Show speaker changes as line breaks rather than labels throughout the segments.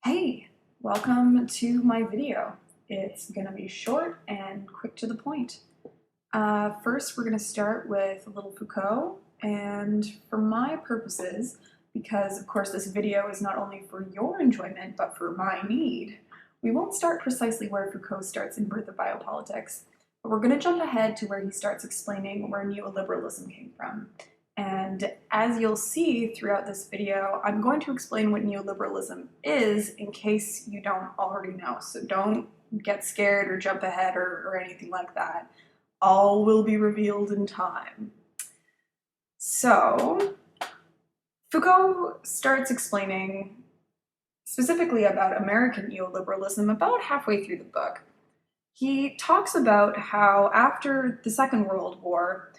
Hey, welcome to my video. It's gonna be short and quick to the point. First, we're gonna start with a little Foucault, and for my purposes, because of course this video is not only for your enjoyment, but for my need, we won't start precisely where Foucault starts in Birth of Biopolitics, but we're gonna jump ahead to where he starts explaining where neoliberalism came from. And as you'll see throughout this video, I'm going to explain what neoliberalism is in case you don't already know. So don't get scared or jump ahead or anything like that. All will be revealed in time. So Foucault starts explaining specifically about American neoliberalism about halfway through the book. He talks about how after the Second World War,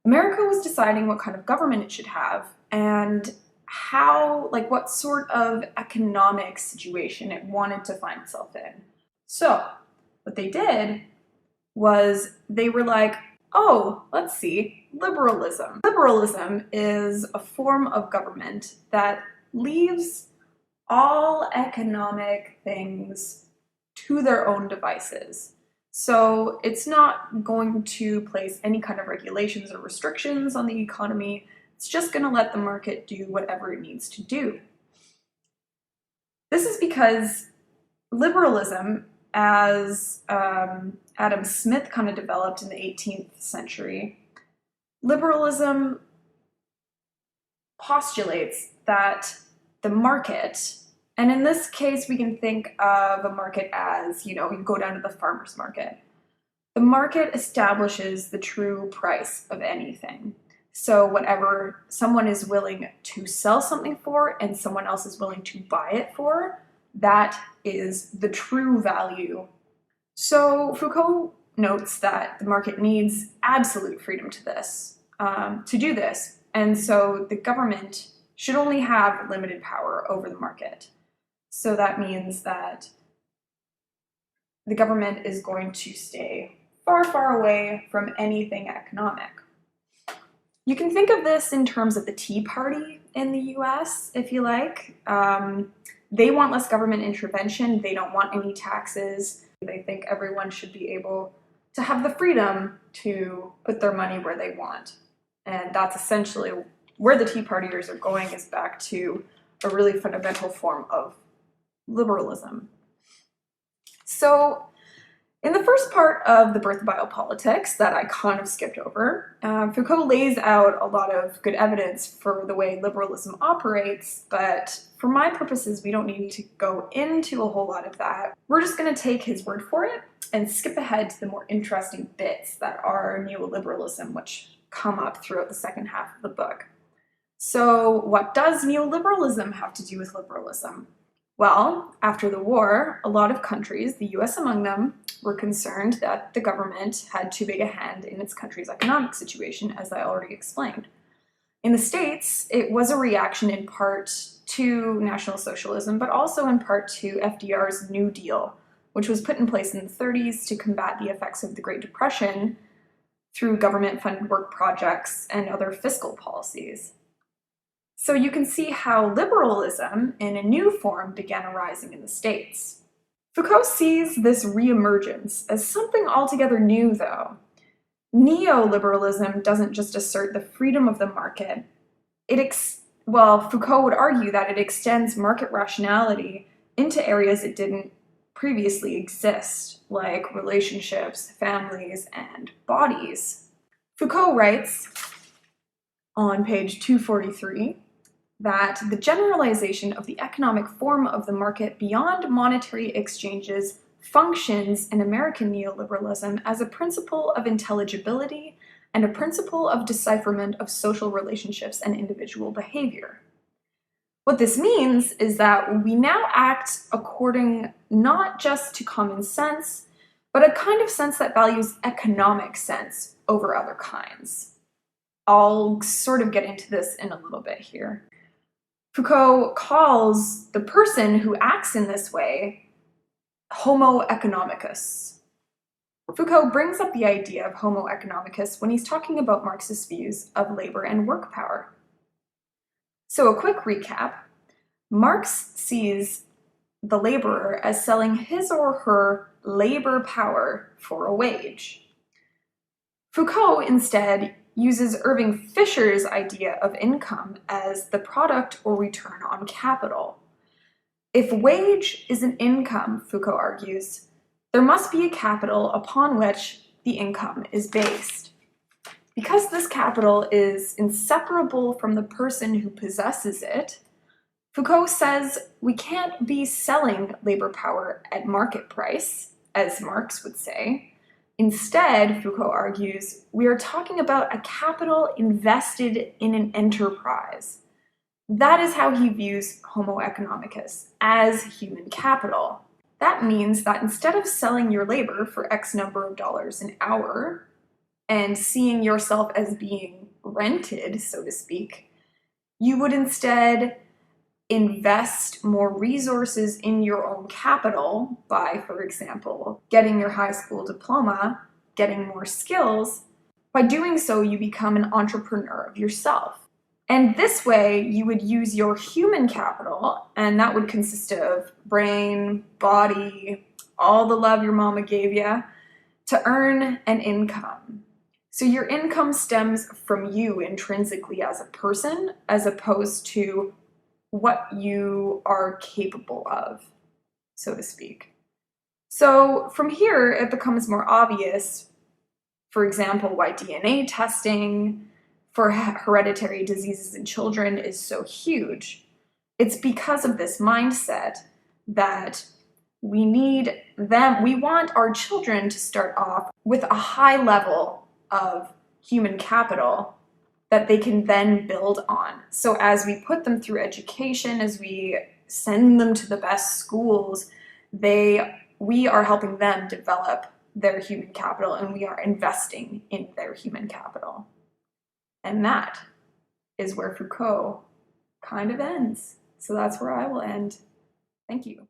America was deciding what kind of government it should have and what sort of economic situation it wanted to find itself in. So what they did was they were like, oh, let's see, liberalism. Liberalism is a form of government that leaves all economic things to their own devices. So it's not going to place any kind of regulations or restrictions on the economy. It's just going to let the market do whatever it needs to do. This is because liberalism, as Adam Smith kind of developed in the 18th century, liberalism postulates that the market, and in this case, we can think of a market as, you go down to the farmer's market. The market establishes the true price of anything. So whatever someone is willing to sell something for and someone else is willing to buy it for, that is the true value. So Foucault notes that the market needs absolute freedom to do this. And so the government should only have limited power over the market. So that means that the government is going to stay far, far away from anything economic. You can think of this in terms of the Tea Party in the US, if you like. They want less government intervention. They don't want any taxes. They think everyone should be able to have the freedom to put their money where they want. And that's essentially where the Tea Partiers are going, is back to a really fundamental form of liberalism. So in the first part of the Birth of Biopolitics that I kind of skipped over, Foucault lays out a lot of good evidence for the way liberalism operates, but for my purposes, we don't need to go into a whole lot of that. We're just going to take his word for it and skip ahead to the more interesting bits that are neoliberalism, which come up throughout the second half of the book. So what does neoliberalism have to do with liberalism? Well, after the war, a lot of countries, the US among them, were concerned that the government had too big a hand in its country's economic situation, as I already explained. In the States, it was a reaction in part to National Socialism, but also in part to FDR's New Deal, which was put in place in the 30s to combat the effects of the Great Depression through government-funded work projects and other fiscal policies. So you can see how liberalism in a new form began arising in the States. Foucault sees this reemergence as something altogether new, though. Neoliberalism doesn't just assert the freedom of the market. Foucault would argue that it extends market rationality into areas it didn't previously exist, like relationships, families, and bodies. Foucault writes on page 243, that the generalization of the economic form of the market beyond monetary exchanges functions in American neoliberalism as a principle of intelligibility and a principle of decipherment of social relationships and individual behavior. What this means is that we now act according not just to common sense, but a kind of sense that values economic sense over other kinds. I'll sort of get into this in a little bit here. Foucault calls the person who acts in this way Homo economicus. Foucault brings up the idea of Homo economicus when he's talking about Marxist views of labor and work power. So a quick recap. Marx sees the laborer as selling his or her labor power for a wage. Foucault instead uses Irving Fisher's idea of income as the product or return on capital. If wage is an income, Foucault argues, there must be a capital upon which the income is based. Because this capital is inseparable from the person who possesses it, Foucault says we can't be selling labor power at market price, as Marx would say. Instead, Foucault argues, we are talking about a capital invested in an enterprise. That is how he views Homo economicus, as human capital. That means that instead of selling your labor for X number of dollars an hour and seeing yourself as being rented, so to speak, you would instead invest more resources in your own capital by, for example, getting your high school diploma, getting more skills. By doing so, you become an entrepreneur of yourself. And this way, you would use your human capital, and that would consist of brain, body, all the love your mama gave you, to earn an income. So your income stems from you intrinsically as a person, as opposed to what you are capable of, so to speak. So from here, it becomes more obvious, for example, why DNA testing for hereditary diseases in children is so huge. It's because of this mindset that we want our children to start off with a high level of human capital that they can then build on. So as we put them through education, as we send them to the best schools, we are helping them develop their human capital, and we are investing in their human capital. And that is where Foucault kind of ends. So that's where I will end. Thank you.